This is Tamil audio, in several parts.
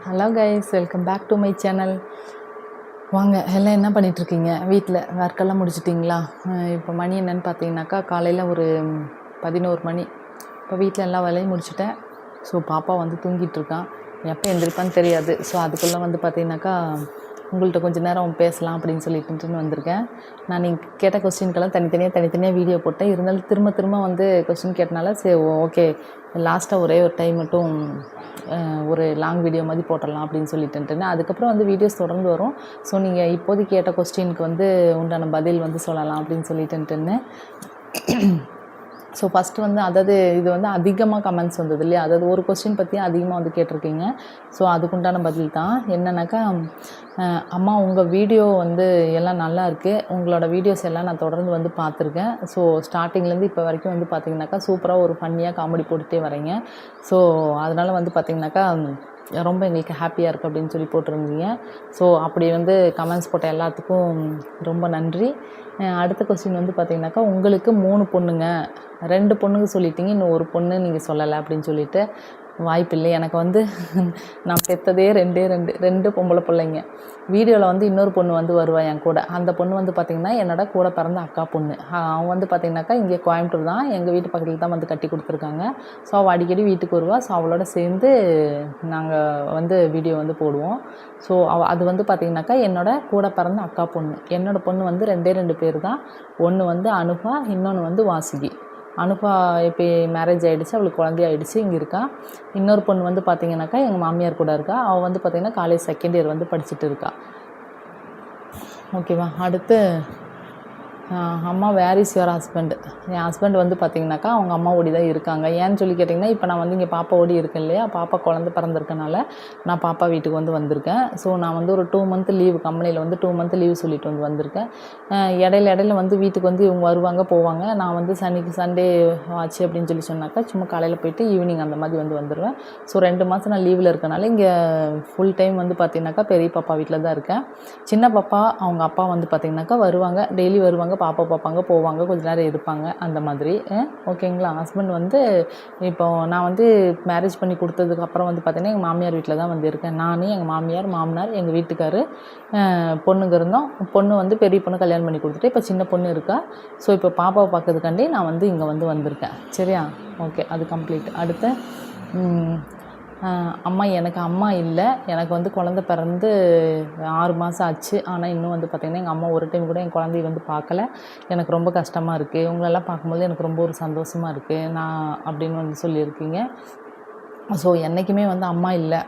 Hello guys, welcome back to my channel. வாங்க, எல்லாம் என்ன பண்ணிகிட்ருக்கீங்க? வீட்டில் ஒர்க்கெல்லாம் முடிச்சிட்டிங்களா? இப்போ மணி என்னென்னு பார்த்தீங்கன்னாக்கா காலையில் ஒரு 11 மணி. இப்போ வீட்டில் எல்லா வேலையும் முடிச்சுட்டேன். ஸோ பாப்பா வந்து தூங்கிட்டுருக்கான். எப்போ எந்திரிப்பான்னு தெரியாது. ஸோ அதுக்குள்ளே வந்து பார்த்தீங்கன்னாக்கா உங்கள்கிட்ட கொஞ்சம் நேரம் பேசலாம் அப்படின்னு சொல்லிட்டுன்னு வந்திருக்கேன். நான் நீங்கள் கேட்ட கொஸ்டின்கெல்லாம் தனித்தனியாக வீடியோ போட்டேன். இருந்தாலும் திரும்ப வந்து கொஸ்டின் கேட்டனால சரி ஓகே, லாஸ்ட்டாக ஒரே ஒரு டைம் மட்டும் ஒரு லாங் வீடியோ மாதிரி போட்டுடலாம் அப்படின்னு சொல்லிட்டுன்னு அதுக்கப்புறம் வந்து வீடியோஸ் தொடர்ந்து வரும். ஸோ நீங்கள் இப்போதைக்கு கேட்ட கொஸ்டினுக்கு வந்து உண்டான பதில் வந்து சொல்லலாம் அப்படின்னு சொல்லிட்டுன்னு. ஸோ ஃபஸ்ட்டு வந்து அதாவது இது வந்து அதிகமாக கமெண்ட்ஸ் வந்தது இல்லையா, அதாவது ஒரு கொஸ்டின் பற்றி அதிகமாக வந்து கேட்டிருக்கீங்க. ஸோ அதுக்குண்டான பதில் தான் என்னன்னாக்கா, அம்மா உங்கள் வீடியோ வந்து எல்லாம் நல்லா இருக்குது, உங்களோட வீடியோஸ் எல்லாம் நான் தொடர்ந்து வந்து பார்த்துருக்கேன். ஸோ ஸ்டார்டிங்லேருந்து இப்போ வரைக்கும் வந்து பார்த்திங்கனாக்கா சூப்பராக ஒரு ஃபன்னியாக காமெடி போட்டுகிட்டே வரீங்க. ஸோ அதனால் வந்து பார்த்திங்கனாக்கா ரொம்ப எங்களுக்கு ஹாப்பியாக இருக்குது அப்படின்னு சொல்லி போட்டிருந்தீங்க. ஸோ அப்படி வந்து கமெண்ட்ஸ் போட்ட எல்லாத்துக்கும் ரொம்ப நன்றி. அடுத்த கொஸ்டின் வந்து பார்த்திங்கனாக்கா, உங்களுக்கு 3 பொண்ணுங்க, 2 பொண்ணுங்க சொல்லிட்டீங்க, இன்னும் ஒரு பொண்ணு நீங்கள் சொல்லலை அப்படின்னு சொல்லிட்டு. வாய்ப்பில்லை. எனக்கு வந்து நான் பெற்றதே 2 பொம்பளை பிள்ளைங்க. வீடியோவில் வந்து இன்னொரு பொண்ணு வந்து வருவாள் என் கூட. அந்த பொண்ணு வந்து பார்த்திங்கன்னா என்னோட கூட பிறந்த அக்கா பொண்ணு. அவன் வந்து பார்த்திங்கனாக்கா இங்கே கோயம்புத்தூர் தான், எங்கள் வீட்டு பக்கத்தில் தான் வந்து கட்டி கொடுத்துருக்காங்க. ஸோ அவள் அடிக்கடி வீட்டுக்கு வருவாள். ஸோ அவளோட சேர்ந்து நாங்கள் வந்து வீடியோ வந்து போடுவோம். ஸோ அது வந்து பார்த்திங்கனாக்கா என்னோட கூட பிறந்த அக்கா பொண்ணு. என்னோடய பொண்ணு வந்து 2 பேர் தான். ஒன்று வந்து அனுபா, இன்னொன்று வந்து வாசுகி. அனுபா இப்போ மேரேஜ் ஆகிடுச்சு, அவளுக்கு குழந்தையாயிடுச்சு, இங்கே இருக்கா. இன்னொரு பொண்ணு வந்து பார்த்திங்கனாக்கா எங்கள் மாமியார் கூட இருக்கா. அவள் வந்து பார்த்திங்கன்னா காலேஜ் 2nd இயர் வந்து படிச்சுட்டு இருக்கா. ஓகேவா. அடுத்து அம்மா வேர் இஸ் யுவர் ஹஸ்பண்ட். என் ஹஸ்பண்ட் வந்து பார்த்திங்கனாக்கா அவங்க அம்மா ஓடி தான் இருக்காங்க. ஏன்னு சொல்லி கேட்டிங்கன்னா, இப்போ நான் வந்து இங்கே பாப்பா ஓடி இருக்கேன் இல்லையா, பாப்பா குழந்தை பிறந்திருக்கனால நான் பாப்பா வீட்டுக்கு வந்து வந்திருக்கேன். ஸோ நான் வந்து ஒரு 2 மந்த் லீவு, கம்பெனியில் வந்து 2 மந்த் லீவ் சொல்லிட்டு வந்து வந்திருக்கேன். இடையில வந்து வீட்டுக்கு வந்து இவங்க வருவாங்க போவாங்க. நான் வந்து சண்டே ஆச்சு அப்படின்னு சொல்லி சொன்னாக்கா சும்மா காலையில் போயிட்டு ஈவினிங் அந்த மாதிரி வந்து வந்துடுவேன். ஸோ 2 மாதம் நான் லீவில் இருக்கனால இங்கே ஃபுல் டைம் வந்து பார்த்திங்கனாக்கா பெரிய பாப்பா வீட்டில் தான் இருக்கேன். சின்ன பாப்பா அவங்க அப்பா வந்து பார்த்திங்கனாக்கா வருவாங்க, டெய்லி வருவாங்க, பாப்பா பார்ப்பாங்க, போவாங்க, கொஞ்சம் நேரம் இருப்பாங்க, அந்த மாதிரி. ஓகேங்களா. ஹஸ்பண்ட் வந்து இப்போ நான் வந்து மேரேஜ் பண்ணி கொடுத்ததுக்கப்புறம் வந்து பார்த்திங்கன்னா எங்கள் மாமியார் வீட்டில் தான் வந்து இருக்கேன். நான், எங்கள் மாமனார், எங்கள் வீட்டுக்காரு, பொண்ணுங்க இருந்தோம். பொண்ணு வந்து பெரிய பொண்ணு கல்யாணம் பண்ணி கொடுத்துட்டு இப்போ சின்ன பொண்ணு இருக்கா. ஸோ இப்போ பாப்பாவை பார்க்கறதுக்காண்டி நான் வந்து இங்கே வந்திருக்கேன். சரியா, ஓகே, அது கம்ப்ளீட். அடுத்து அம்மா, எனக்கு அம்மா இல்லை. எனக்கு வந்து குழந்த பிறந்து 6 மாதம் ஆச்சு. ஆனால் இன்னும் வந்து பார்த்திங்கன்னா எங்கள் அம்மா ஒரு டைம் கூட என் குழந்தைய வந்து பார்க்கல. எனக்கு ரொம்ப கஷ்டமாக இருக்குது. இவங்களெல்லாம் பார்க்கும்போது எனக்கு ரொம்ப ஒரு சந்தோஷமாக இருக்குது நான் அப்படின்னு வந்து சொல்லியிருக்கீங்க. ஸோ என்றைக்குமே வந்து அம்மா இல்லை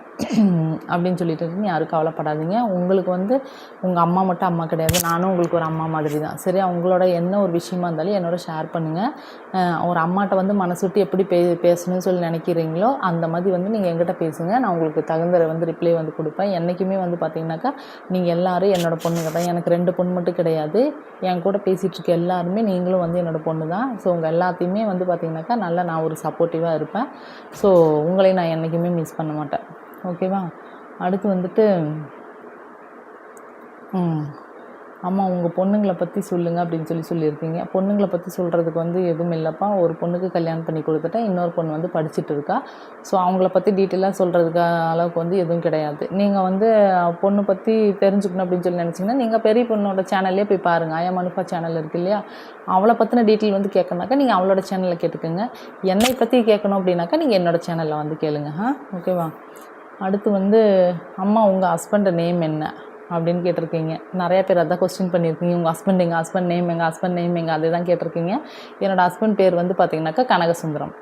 அப்படின்னு சொல்லிட்டு யாரும் கவலைப்படாதீங்க. உங்களுக்கு வந்து உங்கள் அம்மா மட்டும் அம்மா கிடையாது, நானும் உங்களுக்கு ஒரு அம்மா மாதிரி தான். சரி, அவங்களோட என்ன ஒரு விஷயமா இருந்தாலும் என்னோட ஷேர் பண்ணுங்கள். ஒரு அம்மாட்ட வந்து மனசு விட்டு எப்படி பேசணும்னு சொல்லி நினைக்கிறீங்களோ அந்த மாதிரி வந்து நீங்கள் என்கிட்ட பேசுங்க. நான் உங்களுக்கு தகுந்த வந்து ரிப்ளை வந்து கொடுப்பேன். என்றைக்குமே வந்து பார்த்திங்கனாக்கா நீங்கள் எல்லோரும் என்னோடய பொண்ணுங்க தான். எனக்கு 2 பொண்ணு மட்டும் கிடையாது. என் கூட பேசிகிட்டு இருக்க எல்லாருமே நீங்களும் வந்து என்னோடய பொண்ணு தான். ஸோ உங்கள் எல்லாத்தையுமே வந்து பார்த்திங்கனாக்கா நல்லா நான் ஒரு சப்போர்ட்டிவாக இருப்பேன். ஸோ உங்களை நான் என்றைக்குமே மிஸ் பண்ண மாட்டேன். ஓகேவா. அடுத்து வந்துட்டு அம்மா உங்கள் பொண்ணுங்களை பற்றி சொல்லுங்கள் அப்படின்னு சொல்லியிருக்கீங்க. பொண்ணுங்களை பற்றி சொல்கிறதுக்கு வந்து எதுவும் இல்லைப்பா. ஒரு பொண்ணுக்கு கல்யாணம் பண்ணி கொடுத்துட்டேன், இன்னொரு பொண்ணு வந்து படிச்சுட்டு இருக்கா. ஸோ அவங்கள பற்றி டீட்டெயிலாக சொல்கிறதுக்கு அளவுக்கு வந்து எதுவும் கிடையாது. நீங்கள் வந்து பொண்ணு பற்றி தெரிஞ்சுக்கணும் அப்படின்னு சொல்லி நினச்சிங்கன்னா நீங்கள் பெரிய பொண்ணோட சேனல்லே போய் பாருங்கள். ஐயம் அனுபா சேனல் இருக்குது இல்லையா, அவளை பற்றின டீட்டெயில் வந்து கேட்கணுனாக்கா நீங்கள் அவளோட சேனலில் கேட்டுக்கோங்க. என்னை பற்றி கேட்கணும் அப்படின்னாக்கா நீங்கள் என்னோடய சேனலில் வந்து கேளுங்க. ஓகேவா. அடுத்து வந்து அம்மா உங்கள் ஹஸ்பண்ட் நேம் என்ன அப்படின்னு கேட்டிருக்கீங்க. நிறையா பேர் அதான் கொஸ்டின் பண்ணியிருக்கீங்க. உங்கள் ஹஸ்பண்ட் எங்கள் ஹஸ்பண்ட் நேம் எங்கே அதே தான் கேட்டிருக்கீங்க. என்னோடய ஹஸ்பண்ட் பேர் வந்து பார்த்திங்கனாக்கா கனகசுந்தரம்.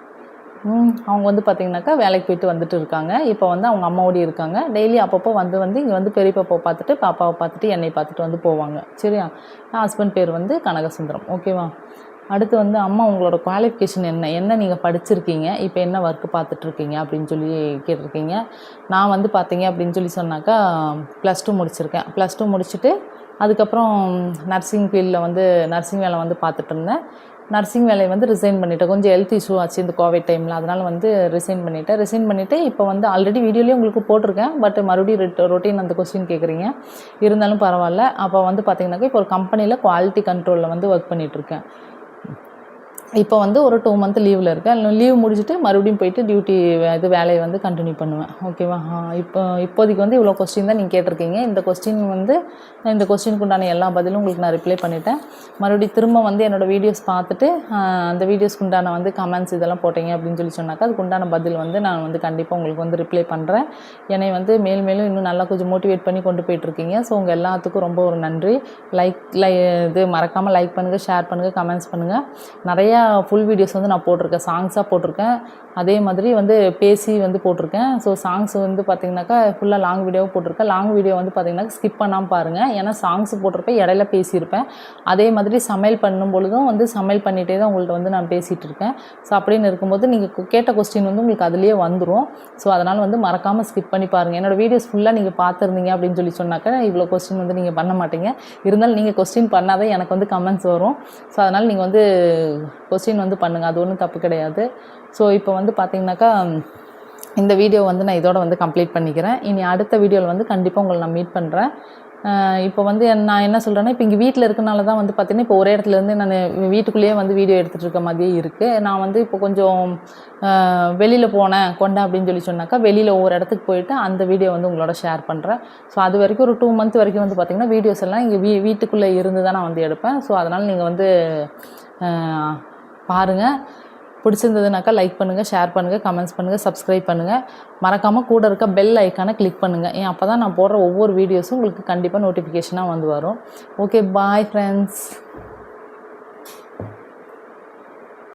அவங்க வந்து பார்த்திங்கனாக்கா வேலைக்கு போயிட்டு வந்துட்டு இருக்காங்க. இப்போ வந்து அவங்க அம்மாவோடி இருக்காங்க. டெய்லி அப்பப்போ வந்து இங்கே வந்து பெரிய பாப்பாவை பார்த்துட்டு பாப்பாவை பார்த்துட்டு என்னை பார்த்துட்டு வந்து போவாங்க. சரியா. ஹஸ்பண்ட் பேர் வந்து கனகசுந்தரம். ஓகேவா. அடுத்து வந்து அம்மா உங்களோட குவாலிஃபிகேஷன் என்ன நீங்கள் படிச்சிருக்கீங்க, இப்போ என்ன ஒர்க்கு பார்த்துட்ருக்கீங்க அப்படின்னு சொல்லி கேட்டிருக்கீங்க. நான் வந்து பார்த்தீங்க அப்படின்னு சொல்லி சொன்னாக்கா +2 முடிச்சிருக்கேன். +2 முடிச்சுட்டு அதுக்கப்புறம் நர்சிங் ஃபீல்டில் வந்து நர்சிங் வேலை வந்து பார்த்துட்டு இருந்தேன். நர்சிங் வேலையை வந்து ரிசைன் பண்ணிவிட்டேன். கொஞ்சம் ஹெல்த் இஷ்யூ ஆச்சு இந்த கோவிட் டைமில், அதனால் வந்து ரிசைன் பண்ணிவிட்டு இப்போ வந்து ஆல்ரெடி வீடியோலேயே உங்களுக்கு போட்டிருக்கேன். பட் மறுபடியும் ரொட்டீன் அந்த கொஸ்டின் கேட்குறீங்க. இருந்தாலும் பரவாயில்ல. அப்போ வந்து பார்த்திங்கனாக்கா இப்போ ஒரு கம்பெனியில் குவாலிட்டி கண்ட்ரோலில் வந்து ஒர்க் பண்ணிகிட்ருக்கேன். இப்போ வந்து ஒரு 2 மந்த் லீவில் இருக்கேன். லீவ் முடிச்சுட்டு மறுபடியும் போயிட்டு டியூட்டி இது வேலையை வந்து கண்டினியூ பண்ணுவேன். ஓகேவா? இப்போதைக்கு வந்து இவ்வளோ கொஸ்டின் தான் நீங்கள் கேட்டிருக்கீங்க. இந்த கொஸ்டினுக்கு உண்டான எல்லா பதிலும் உங்களுக்கு நான் ரிப்ளை பண்ணிட்டேன். மறுபடியும் திரும்ப வந்து என்னோடய வீடியோஸ் பார்த்துட்டு அந்த வீடியோஸ்க்கு உண்டான வந்து கமெண்ட்ஸ் இதெல்லாம் போட்டீங்க அப்படின்னு சொல்லி சொன்னாக்கா அதுக்கு உண்டான பதில் வந்து நான் வந்து கண்டிப்பாக உங்களுக்கு வந்து ரிப்ளை பண்ணுறேன். என்னை வந்து மேலும் இன்னும் நல்லா கொஞ்சம் மோட்டிவேட் பண்ணி கொண்டு போயிட்டுருக்கீங்க. ஸோ உங்கள் எல்லாத்துக்கும் ரொம்ப ஒரு நன்றி. இது மறக்காமல் லைக் பண்ணுங்கள், ஷேர் பண்ணுங்கள், கமெண்ட்ஸ் பண்ணுங்கள். நிறையா ஃபுல் வீடியோஸ் வந்து நான் போட்டிருக்கேன், சாங்ஸாக போட்டிருக்கேன். அதே மாதிரி வந்து பேசி வந்து போட்டிருக்கேன். ஸோ சாங்ஸ் வந்து பார்த்திங்கனாக்கா ஃபுல்லாக லாங் வீடியோவும் போட்டிருக்கேன். லாங் வீடியோ வந்து பார்த்திங்கனாக்கா ஸ்கிப் பண்ணாமல் பாருங்கள். ஏன்னா சாங்ஸ் போட்டிருப்பேன், இடையில பேசியிருப்பேன். அதே மாதிரி சமையல் பண்ணும் பொழுதும் வந்து சமையல் பண்ணிகிட்டே தான் உங்கள்கிட்ட வந்து நான் பேசிகிட்டு இருக்கேன். ஸோ அப்படின்னு இருக்கும்போது நீங்கள் கேட்ட கொஸ்டின் வந்து உங்களுக்கு அதுலேயே வந்துடும். ஸோ அதனால் வந்து மறக்காமல் ஸ்கிப் பண்ணி பாருங்கள். என்னோடய வீடியோஸ் ஃபுல்லாக நீங்கள் பார்த்துருந்தீங்க அப்படின்னு சொல்லி சொன்னாக்கா இவ்வளோ கொஸ்டின் வந்து நீங்கள் பண்ண மாட்டீங்க. இருந்தாலும் நீங்கள் கொஸ்டின் பண்ணாதான் எனக்கு வந்து கமெண்ட்ஸ் வரும். ஸோ அதனால் நீங்கள் வந்து கொஸ்டின் வந்து பண்ணுங்கள், அது ஒன்றும் தப்பு கிடையாது. ஸோ இப்போ வந்து பார்த்திங்கனாக்கா இந்த வீடியோ வந்து நான் இதோட வந்து கம்ப்ளீட் பண்ணிக்கிறேன். இனி அடுத்த வீடியோவில் வந்து கண்டிப்பாக உங்களை நான் மீட் பண்ணுறேன். இப்போ வந்து நான் என்ன சொல்கிறேன்னா, இப்போ இங்கே வீட்டில் இருக்கனால தான் வந்து பார்த்திங்கன்னா இப்போ ஒரே இடத்துலேருந்து நான் வீட்டுக்குள்ளேயே வந்து வீடியோ எடுத்துகிட்டு இருக்க மாதிரியே இருக்குது. நான் வந்து இப்போ கொஞ்சம் வெளியில் போனேன் அப்படின்னு சொல்லி சொன்னாக்கா வெளியில் ஒவ்வொரு இடத்துக்கு போயிட்டு அந்த வீடியோ வந்து உங்களோட ஷேர் பண்ணுறேன். ஸோ அது வரைக்கும் ஒரு 2 மந்த் வரைக்கும் வந்து பார்த்திங்கன்னா வீடியோஸ் எல்லாம் இங்கே வீட்டுக்குள்ளே இருந்து தான் நான் வந்து எடுப்பேன். ஸோ அதனால் நீங்கள் வந்து பாருங்கள். பிடிச்சிருந்ததுனாக்கா லைக் பண்ணுங்கள், ஷேர் பண்ணுங்கள், கமெண்ட்ஸ் பண்ணுங்கள், சப்ஸ்கிரைப் பண்ணுங்கள். மறக்காமல் கூட இருக்க பெல் ஐக்கானை கிளிக் பண்ணுங்கள். அப்போ தான் நான் போடுற ஒவ்வொரு வீடியோஸும் உங்களுக்கு கண்டிப்பாக நோட்டிஃபிகேஷனாக வந்து வரும். Okay, bye friends.